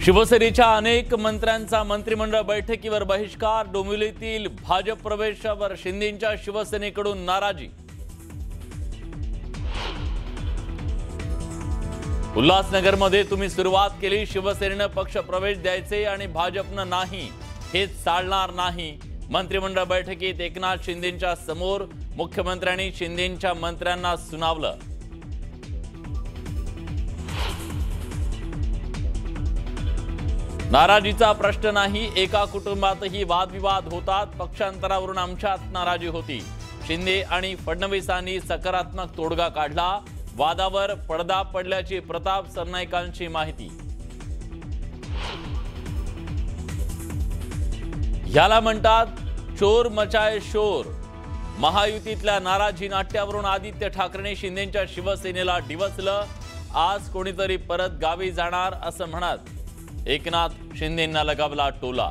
शिवसेनेच्या अनेक मंत्र्यांचा मंत्रिमंडळ बैठकीवर बहिष्कार। डोंबिवलीतील भाजप प्रवेशावर शिंदेंच्या शिवसेनेकडून नाराजी। उल्हासनगरमध्ये तुम्ही सुरुवात केली, शिवसेनेने पक्ष प्रवेश द्यायचे आणि भाजपने नाही, हेच चालणार नाही। मंत्रिमंडळ बैठकीत एकनाथ शिंदेंच्या समोर मुख्यमंत्र्यांनी शिंदेंच्या मंत्र्यांना सुनावलं। नाराजीचा प्रश्न नाही, एका कुटुंबातही वादविवाद होतात, पक्षांतरावरून आमच्यात नाराजी होती। शिंदे आणि फडणवीसांनी सकारात्मक तोडगा काढला, वादावर पडदा पडल्याची प्रताप सरनाईकांची माहिती। याला म्हणतात चोर मचाए शोर। महायुतीतल्या नाराजी नाट्यावरून आदित्य ठाकरेंनी शिंदेंच्या शिवसेनेला डिवचलं। आज कोणीतरी परत गावी जाणार असं म्हणत एकनाथ शिंदेंना लगावला टोला।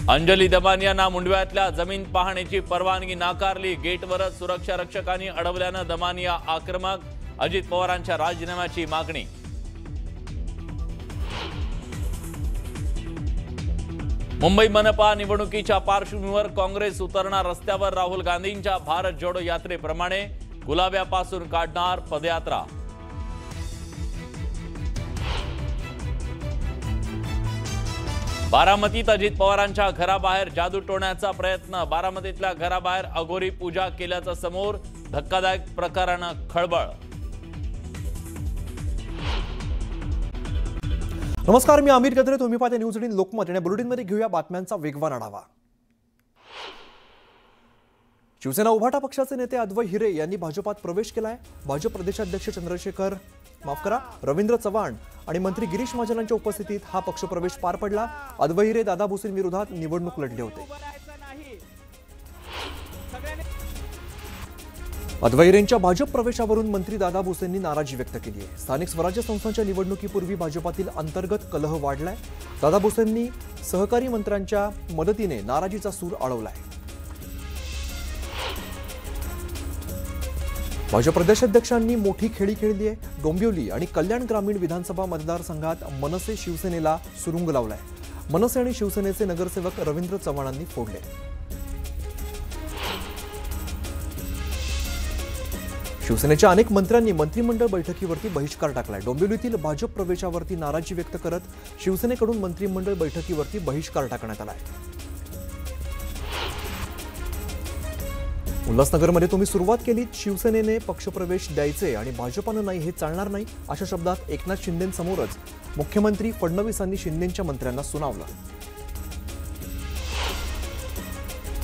अंजली दमानी यांना मुंडव्यातल्या जमीन पाहणीची परवानगी नाकारली। गेटवरच सुरक्षा रक्षकांनी अडवल्यानं दमानिया आक्रमक। अजित पवारांच्या राजीनाम्याची मागणी। मुंबई मनपा निवडणुकीच्या पार्श्वभूमीवर काँग्रेस उतरणार रस्त्यावर। राहुल गांधींच्या भारत जोडो यात्रेप्रमाणे गुलाब्यापासून काढणार पदयात्रा। बारामतीत अजित पवारांच्या घराबाहेर जादू टोण्याचा प्रयत्न। बारामतीतल्या घराबाहेर अघोरी पूजा केल्याचं समोर। धक्कादायक प्रकारानं खळबळ। नमस्कार, मी अमित गद्रे, तुम्ही पाहता न्यूज 18 लोकमत आणि बुलेटिनमध्ये घेऊया बातम्यांचा वेगवान आढावा। शिवसेना उभाटा पक्षाचे नेते अद्वै हिरे यांनी भाजपात प्रवेश केलाय। भाजप प्रदेशाध्यक्ष रवींद्र चव्हाण आणि मंत्री गिरीश महाजनांच्या उपस्थितीत हा पक्षप्रवेश पार पडला। अद्वै हिरे दादा भुसेंविरोधात निवडणूक लढले होते। अद्वै हिरेंच्या भाजप प्रवेशावरून मंत्री दादा भुसेंनी नाराजी व्यक्त केली आहे। स्थानिक स्वराज्य संस्थांच्या निवडणुकीपूर्वी भाजपातील अंतर्गत कलह वाढलाय। दादा भुसेंनी सहकारी मंत्र्यांच्या मदतीने नाराजीचा सूर आळवलाय। भाजप प्रदेशाध्यक्षांनी मोठी खेळी खेळली आहे। डोंबिवली आणि कल्याण ग्रामीण विधानसभा मतदारसंघात मनसे शिवसेनेला सुरुंग लावलाय। मनसे आणि शिवसेनेचे नगरसेवक रवींद्र चव्हाणांनी फोडले। शिवसेनेच्या अनेक मंत्र्यांनी मंत्रिमंडळ बैठकीवरती बहिष्कार टाकलाय। डोंबिवलीतील भाजप प्रवेशावरती नाराजी व्यक्त करत शिवसेनेकडून मंत्रिमंडळ बैठकीवरती बहिष्कार टाकण्यात आलाय। उल्हासनगरमध्ये तुम्ही सुरुवात केली, शिवसेनेने पक्षप्रवेश द्यायचे आणि भाजपानं नाही, हे चालणार नाही, अशा शब्दात एकनाथ शिंदेंसमोरच मुख्यमंत्री फडणवीसांनी शिंदेंच्या मंत्र्यांना सुनावलं।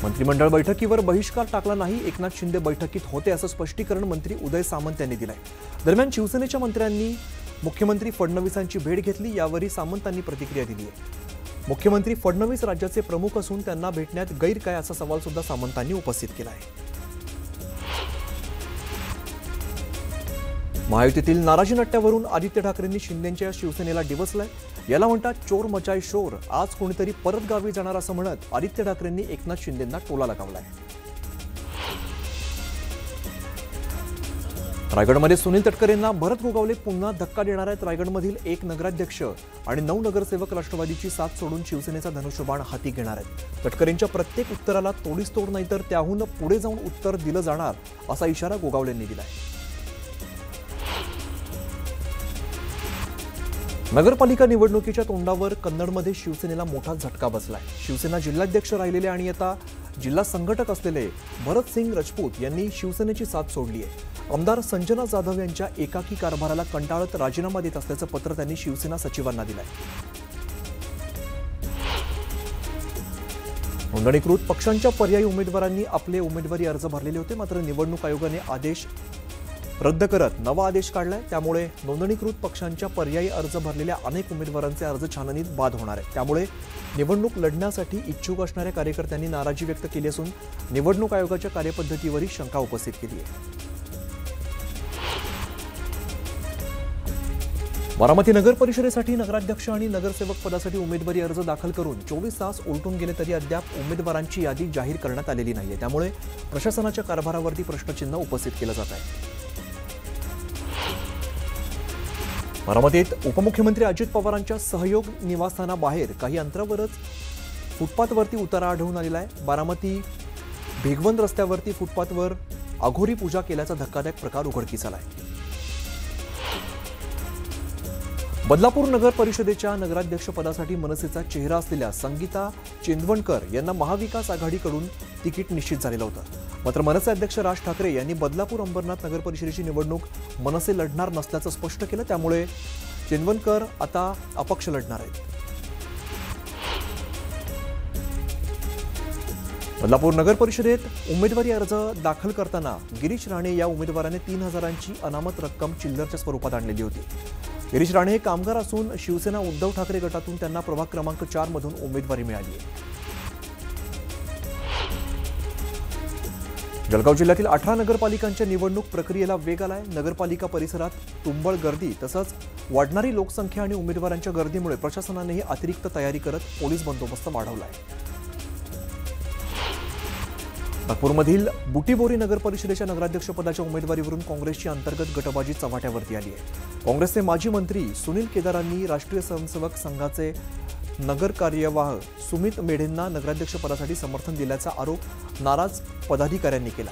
मंत्रिमंडळ बैठकीवर बहिष्कार टाकला नाही, एकनाथ शिंदे बैठकीत होते असं स्पष्टीकरण मंत्री उदय सामंत यांनी दिलंय। दरम्यान शिवसेनेच्या मंत्र्यांनी मुख्यमंत्री फडणवीसांची भेट घेतली, यावरही सामंतांनी प्रतिक्रिया दिली आहे। मुख्यमंत्री फडणवीस राज्याचे प्रमुख असून त्यांना भेटण्यात गैर काय असा सवाल सुद्धा सामंतांनी उपस्थित केला आहे। महायुतीतील नाराजी नाट्यावरून आदित्य ठाकरेंनी शिंदेंच्या शिवसेनेला डिवचलंय। याला म्हणतात चोर मचाए शोर। आज कोणीतरी परत गावी जाणार असं म्हणत आदित्य ठाकरेंनी एकनाथ शिंदेंना टोला लगावलाय। रायगडमध्ये सुनील तटकरेंना भरत गोगावले पुन्हा धक्का देणार आहेत। रायगडमधील 1 नगराध्यक्ष आणि 9 नगरसेवक राष्ट्रवादीची साथ सोडून शिवसेनेचा धनुष्यबाण हाती घेणार आहेत। तटकरेंच्या प्रत्येक उत्तराला तोडीस तोड नाही तर त्याहून पुढे जाऊन उत्तर दिलं जाणार असा इशारा गोगावलेंनी दिलाय। नगरपालिका निवडणुकीच्या तोंडावर कन्नडमध्ये शिवसेनेला मोठा झटका बसलाय। शिवसेना जिल्हाध्यक्ष राहिलेले आणि आता जिल्हा संघटक असलेले भरत सिंग राजपूत यांनी शिवसेनेची साथ सोडली आहे। आमदार संजना जाधव यांच्या एकाकी कारभाराला कंटाळत राजीनामा देत असल्याचं पत्र त्यांनी शिवसेना सचिवांना दिलंय। नोंदणीकृत पक्षांच्या पर्यायी उमेदवारांनी आपले उमेदवारी अर्ज भरलेले होते, मात्र निवडणूक आयोगाने आदेश रद्द करत नवा आदेश काढलाय। त्यामुळे नोंदणीकृत पक्षांच्या पर्यायी अर्ज भरलेल्या अनेक उमेदवारांचे अर्ज छाननीत बाद होणार आहे। त्यामुळे निवडणूक लढण्यासाठी इच्छुक असणाऱ्या कार्यकर्त्यांनी नाराजी व्यक्त केली असून निवडणूक आयोगाच्या कार्यपद्धतीवरही शंका उपस्थित केली आहे। बारामती नगर परिषदेसाठी नगराध्यक्ष आणि नगरसेवक पदासाठी उमेदवारी अर्ज दाखल करून 24 तास उलटून गेले तरी अद्याप उमेदवारांची यादी जाहीर करण्यात आलेली नाहीये। त्यामुळे प्रशासनाच्या कारभारावरती प्रश्नचिन्ह उपस्थित केलं जात आहे। बारामतीत उपमुख्यमंत्री अजित पवारांच्या सहयोग निवासस्थानाबाहेर काही अंतरावरच फुटपाथवरती उतारा आढळून आलेला आहे। बारामती भिगवण रस्त्यावरती फुटपाथवर अघोरी पूजा केल्याचा धक्कादायक प्रकार उघडकीस आला आहे। बदलापूर नगर परिषदेच्या नगराध्यक्षपदासाठी मनसेचा चेहरा असलेल्या संगीता चिंदवणकर यांना महाविकास आघाडीकडून तिकीट निश्चित झालेलं होतं। मात्र मनसे अध्यक्ष राज ठाकरे यांनी बदलापूर अंबरनाथ नगर परिषदेची निवडणूक मनसे लढणार नसल्याचं स्पष्ट केलं, त्यामुळे चिंदवणकर आता अपक्ष लढणार आहेत। बदलापूर नगर परिषदेत उमेदवारी अर्ज दाखल करताना गिरीश राणे या उमेदवाराने 3,000ची अनामत रक्कम चिल्लरच्या स्वरूपात आणलेली होती। गिरीश राणे हे कामगार असून शिवसेना उद्धव ठाकरे गटातून त्यांना प्रभाग क्रमांक 4 मधून उमेदवारी मिळाली आहे। जळगाव जिल्ह्यातील 18 नगरपालिकांच्या निवडणूक प्रक्रियेला वेग आलाय। नगरपालिका परिसरात तुंबळ गर्दी तसंच वाढणारी लोकसंख्या आणि उमेदवारांच्या गर्दीमुळे प्रशासनानेही अतिरिक्त तयारी करत पोलीस बंदोबस्त वाढवला आहे। नागपूरमधील बुटीबोरी नगर परिषदेच्या नगराध्यक्षपदाच्या उमेदवारीवरून काँग्रेसची अंतर्गत गटबाजी चव्हाट्यावरती आली आहे। काँग्रेसचे माजी मंत्री सुनील केदारांनी राष्ट्रीय स्वयंसेवक संघाचे नगर कार्यवाह सुमित मेढेंना नगराध्यक्षपदासाठी समर्थन दिल्याचा आरोप नाराज पदाधिकाऱ्यांनी केला।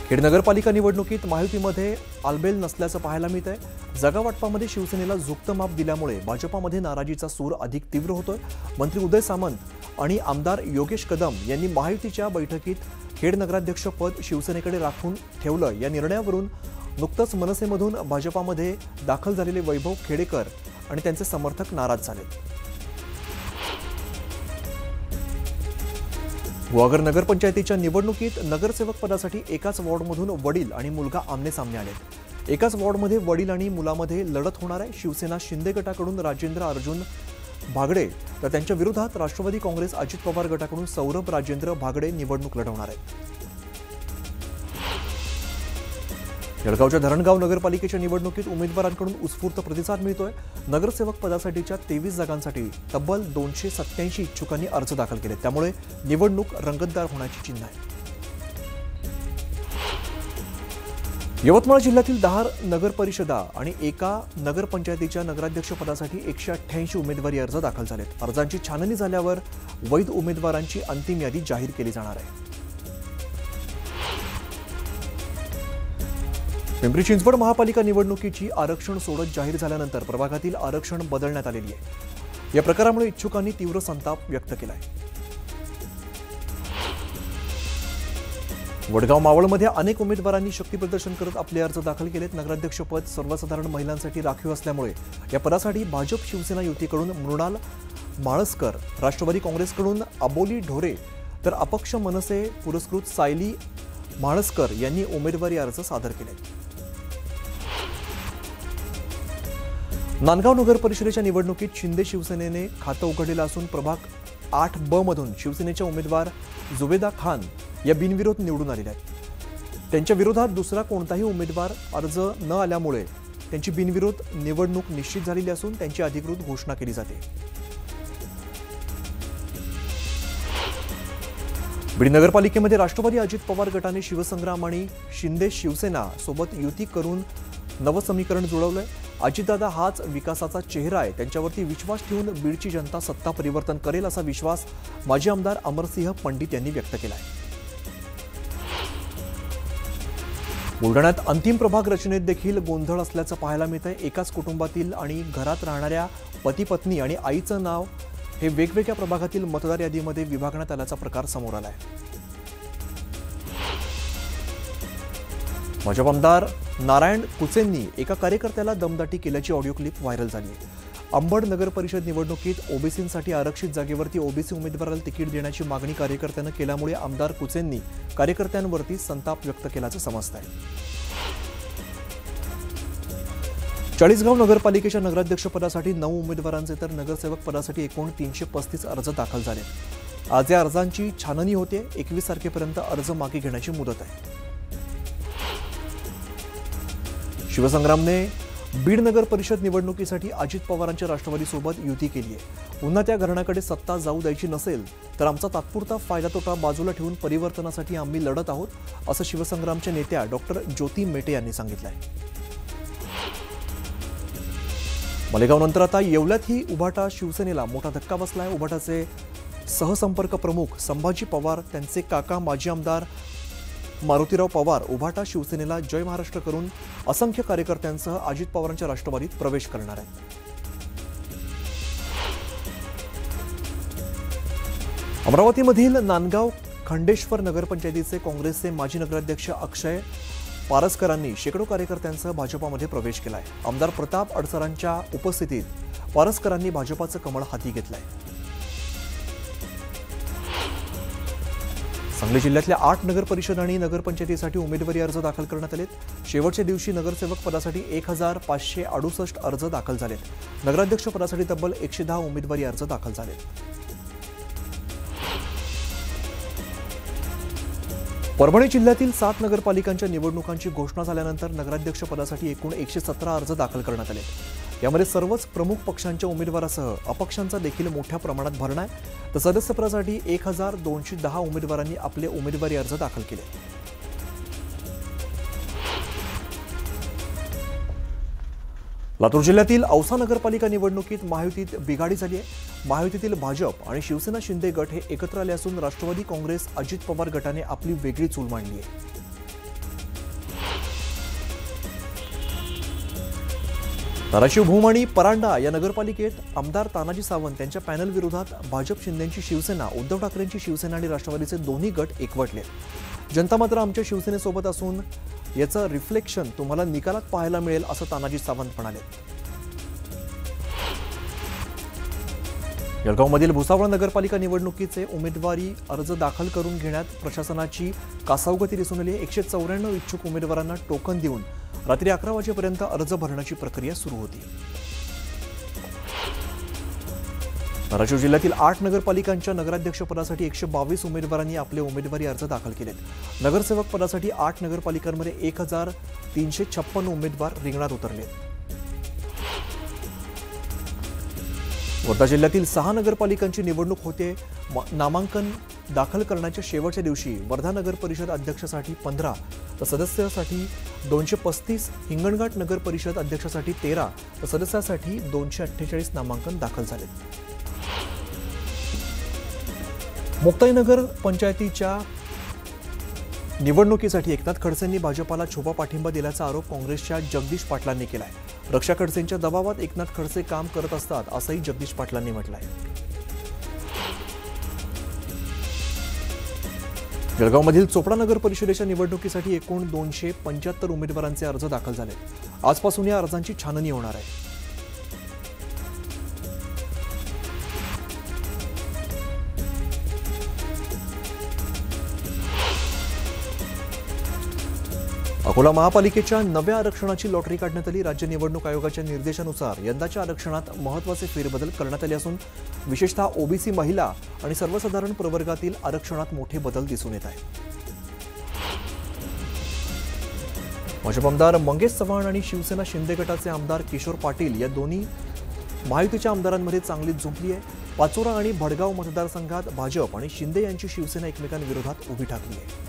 खेड नगरपालिका निवडणुकीत महायुतीमध्ये आलबेल नसल्याचं पाहायला मिळत आहे। जागावाटपामध्ये शिवसेनेला झुकतं माप दिल्यामुळे भाजपामध्ये नाराजीचा सूर अधिक तीव्र होतोय। मंत्री उदय सामंत आणि आमदार योगेश कदम यांनी महायुतीच्या बैठकीत खेड नगराध्यक्षपद शिवसेनेकडे राखून ठेवलं या निर्णयावरून नुकतंच मनसेमधून भाजपामध्ये दाखल झालेले वैभव खेडेकर आणि त्यांचे समर्थक नाराज झाले। गुहागर नगरपंचायतीच्या निवडणुकीत नगरसेवक पदासाठी एकाच वॉर्डमधून वडील आणि मुलगा आमने-सामने आले। एकाच वॉर्डमध्ये वडील आणि मुलामध्ये लढत होणार आहे। शिवसेना शिंदे गटाकडून राजेंद्र अर्जुन भागडे तर त्यांच्या विरोधात राष्ट्रवादी काँग्रेस अजित पवार गटाकडून सौरभ राजेंद्र भागडे निवडणूक लढवणार आहेत। जळगावच्या धरणगाव नगरपालिकेच्या निवडणुकीत उमेदवारांकडून उत्स्फूर्त प्रतिसाद मिळतोय। नगरसेवक पदासाठीच्या 23 जागांसाठी तब्बल 287 इच्छुकांनी अर्ज दाखल केले, त्यामुळे निवडणूक रंगतदार होण्याची चिन्ह आहे। यवतमाळ जिल्ह्यातील 10 नगर परिषदा आणि एका नगरपंचायतीच्या नगराध्यक्षपदासाठी 188 उमेदवारी अर्ज दाखल झालेत। अर्जांची छाननी झाल्यावर वैध उमेदवारांची अंतिम यादी जाहीर केली जाणार आहे। पिंपरी चिंचवड महापालिका निवडणुकीची आरक्षण सोडत जाहीर झाल्यानंतर प्रभागातील आरक्षण बदलण्यात आलेली आहे। या प्रकारामुळे इच्छुकांनी तीव्र संताप व्यक्त केला आहे। वडगाव मावळमध्ये अनेक उमेदवारांनी शक्तीप्रदर्शन करत आपले अर्ज दाखल केलेत। नगराध्यक्षपद सर्वसाधारण महिलांसाठी राखीव असल्यामुळे या पदासाठी भाजप शिवसेना युतीकडून मृणाल माळसकर, राष्ट्रवादी काँग्रेसकडून अबोली ढोरे तर अपक्ष मनसे पुरस्कृत सायली माळसकर यांनी उमेदवारी अर्ज सादर केले। नांदगाव नगर परिषदेच्या निवडणुकीत शिंदे शिवसेनेने खातं उघडलेलं असून प्रभाग 8ब मधून शिवसेनेच्या उमेदवार जुबेदा खान या बिनविरोध निवडून आलेल्या आहेत। त्यांच्या विरोधात दुसरा कोणताही उमेदवार अर्ज न आल्यामुळे त्यांची बिनविरोध निवडणूक निश्चित झालेली असून त्यांची अधिकृत घोषणा केली जाते। बीड नगरपालिकेमध्ये राष्ट्रवादी अजित पवार गटाने शिवसंग्राम आणि शिंदे शिवसेना सोबत युती करून नवं समीकरण जुळवलंय। अजितदादा हाच विकासाचा चेहरा आहे, त्यांच्यावरती विश्वास ठेवून बीडची जनता सत्ता परिवर्तन करेल असा विश्वास माजी आमदार अमरसिंह पंडित यांनी व्यक्त केला आहे। बुलढाण्यात अंतिम प्रभाग रचनेत देखील गोंधळ असल्याचं पाहायला मिळतंय। एकाच कुटुंबातील आणि घरात राहणाऱ्या पती पत्नी आणि आईचं नाव हे वेगवेगळ्या प्रभागातील मतदार यादीमध्ये विभागण्यात आल्याचा प्रकार समोर आलाय। भाजप आमदार नारायण कुचेंनी एका कार्यकर्त्याला दमदाटी केल्याची ऑडिओ क्लिप व्हायरल झाली आहे। अंबड नगर परिषद निवडणुकीत ओबीसींसाठी आरक्षित जागेवरती ओबीसी उमेदवाराला तिकीट देण्याची मागणी कार्यकर्त्यानं केल्यामुळे आमदार कुचेंनी कार्यकर्त्यांवरती संताप व्यक्त केल्याचं समजतंय। चाळीसगाव नगरपालिकेच्या नगराध्यक्षपदासाठी 9 उमेदवारांचे तर नगरसेवक पदासाठी एकूण 335 अर्ज दाखल झाले। आज या अर्जांची छाननी होते। 21 तारखेपर्यंत अर्ज मागे घेण्याची मुदत आहे। शिवसंग्रामने बीड नगर परिषद निवडणुकीसाठी अजित पवारांच्या राष्ट्रवादीसोबत युती केली आहे. पुन्हा त्या घराण्याकडे सत्ता जाऊ द्यायची नसेल तर आमचा तात्पुरता फायदा तोटा बाजूला ठेवून परिवर्तनासाठी आम्ही लढत आहोत, असं शिवसंग्रामच्या नेत्या डॉक्टर ज्योती मेटे यांनी सांगितलंय. मालेगावनंतर आता येवल्यातही उभाटा शिवसेनेला मोठा धक्का बसलाय. उभाटाचे सहसंपर्क प्रमुख संभाजी पवार, त्यांचे काका माजी आमदार मारुतीराव पवार उभाटा शिवसेनेला जय महाराष्ट्र करून असंख्य कार्यकर्त्यांसह अजित पवारांच्या राष्ट्रवादीत प्रवेश करणार आहेत. अमरावतीमधील नांदगाव खंडेश्वर नगरपंचायतीचे काँग्रेसचे माजी नगराध्यक्ष अक्षय पारसकरांनी शेकडो कार्यकर्त्यांसह भाजपामध्ये प्रवेश केलाय. आमदार प्रताप अडसरांच्या उपस्थितीत पारसकरांनी भाजपाचं कमळ हाती घेतलंय. सांगली जिल्ह्यातल्या 8 नगर परिषद आणि नगरपंचायतीसाठी उमेदवारी अर्ज दाखल करण्यात आलेत. शेवटच्या दिवशी नगरसेवक पदासाठी 1568 अर्ज दाखल झालेत. नगराध्यक्ष पदासाठी तब्बल 110 उमेदवारी अर्ज दाखल झालेत. परभणी जिल्ह्यातील 7 नगरपालिकांच्या निवडणुकांची घोषणा झाल्यानंतर नगराध्यक्ष पदासाठी एकूण 117 अर्ज दाखल करण्यात आले. यामध्ये सर्वच प्रमुख पक्षांच्या उमेदवारासह अपक्षांचा देखील मोठ्या प्रमाणात भरणा आहे. तर सदस्यपदासाठी 1210 उमेदवारांनी आपले उमेदवारी अर्ज दाखल केले. लातूर जिल्ह्यातील औसा नगरपालिका निवडणुकीत महायुतीत बिघाडी झाली आहे. महायुतीतील भाजप आणि शिवसेना शिंदे गट हे एकत्र आले असून राष्ट्रवादी काँग्रेस अजित पवार गटाने आपली वेगळी चूल मांडली आहे. धाराशिव भूम आणि परांडा या नगरपालिकेत आमदार तानाजी सावंत यांच्या पॅनल विरोधात भाजप शिंदेची शिवसेना, उद्धव ठाकरेंची शिवसेना आणि राष्ट्रवादीचे दोन्ही गट एकवटले. जनता मात्र आमच्या शिवसेनेसोबत असून याचं रिफ्लेक्शन तुम्हाला निकालात पाहायला मिळेल, असं तानाजी सावंत म्हणाले. जळगावमधील भुसावळ नगरपालिका निवडणुकीचे उमेदवारी अर्ज दाखल करून घेण्यात प्रशासनाची कासावगती दिसून आली. 194 इच्छुक उमेदवारांना टोकन देऊन रात्री 11 वाजेपर्यंत अर्ज भरण्याची प्रक्रिया सुरू होती. धाराशिव जिल्ह्यातील 8 नगरपालिकांच्या नगराध्यक्षपदासाठी 122 उमेदवारांनी आपले उमेदवारी अर्ज दाखल केलेत. नगरसेवक पदासाठी 8 नगरपालिकांमध्ये 1356 उमेदवार रिंगणात उतरले. वर्धा जिल्ह्यातील 6 नगरपालिकांची निवडणूक होते. नामांकन दाखल करण्याच्या शेवटच्या दिवशी वर्धा नगर परिषद अध्यक्षासाठी 15 तर सदस्यासाठी 235, हिंगणघाट नगर परिषद अध्यक्षासाठी 13 तर सदस्यासाठी 248 नामांकन दाखल झाले. मुक्ताईनगर पंचायतीच्या निवडणुकीसाठी एकनाथ खडसेंनी भाजपाला छुपा पाठिंबा दिल्याचा आरोप काँग्रेसच्या जगदीश पाटलांनी केलाय. रक्षा खडसेंच्या दबावात एकनाथ खडसे काम करत असतात, असंही जगदीश पाटलांनी म्हटलंय. जळगावमधील चोपडा नगर परिषदेच्या निवडणुकीसाठी एकूण 275 उमेदवारांचे अर्ज दाखल झाले. आजपासून या अर्जांची छाननी होणार आहे. अकोला महापालिकेच्या नव्या आरक्षणाची लॉटरी काढण्यात आली. राज्य निवडणूक आयोगाच्या निर्देशानुसार यंदाच्या आरक्षणात महत्त्वाचे फेरबदल करण्यात आले असून विशेषतः ओबीसी महिला आणि सर्वसाधारण प्रवर्गातील आरक्षणात मोठे बदल दिसून येत आहेत. भाजप आमदार मंगेश चव्हाण आणि शिवसेना शिंदे गटाचे आमदार किशोर पाटील या दोन्ही महायुतीच्या आमदारांमध्ये चांगलीच झुंपली आहे. पाचोरा आणि भडगाव मतदारसंघात भाजप आणि शिंदे यांची शिवसेना एकमेकांविरोधात उभी ठाकली आहे.